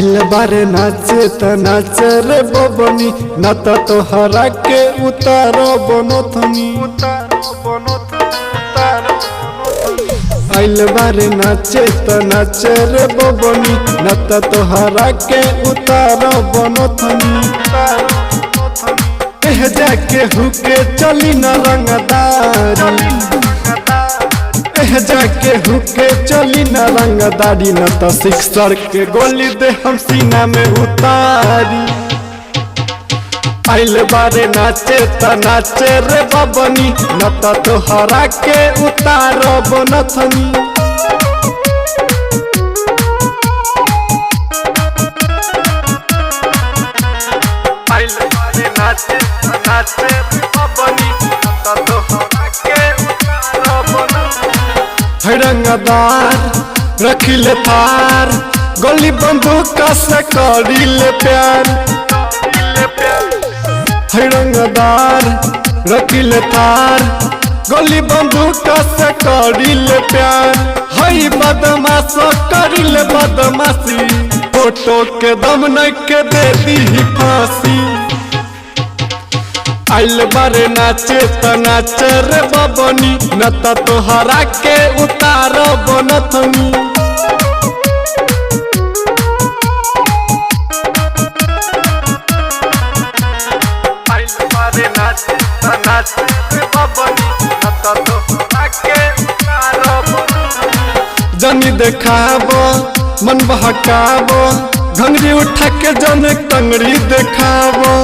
आइल बारे नाचे त नाच रे बबनी न त तोहरा के उतारो बनथनी। आइल बारे नाचे त नाच रे बबनी न त तोहरा के उतारो बनथनी। कह जाके हुके चली न रंगदारी, कह जाके हुके चली न रंगदारी न त सिक्सर के गोली दे हम सीना में उतारी। आइल बारे नाचे त नाचे रे बबनी न त तोहरा के उतारो बनथनी। आइल बारे नाचे त नाचे रे बबनी न त तोहरा के उतारो बनथनी। रंगदार रखिले थार गोली बंदूक से करिले प्यार। रंगदार रखिले थार गोली बंदूक से करिले प्यार। हई बदमाश करिले बदमाशी फोटो के दम न के दे दी फांसी। आइल बारे नाचे त नाच रे बबनी न त तोहरा के उतारो बनथनी। आइल बारे नाचे त नाच रे बबनी न त तोहरा के उतारो बनथनी। जनी देखाबो मन बहकाबो घंगरी उठा के जन टंगड़ी देखाबो।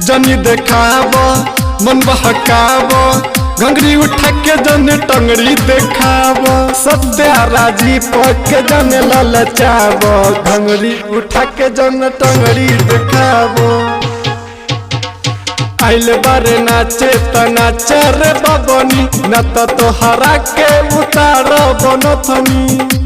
जनी देखाबो मन बहकाबो घंगरी उठा के जन टंगड़ी देखाबो। सत्या राजी के जन ललचाबो घंगरी उठा के जन टंगड़ी देखाबो। आइल बारे नाचे त नाच रे बबनी न त तोहरा के उतारो बनथनी।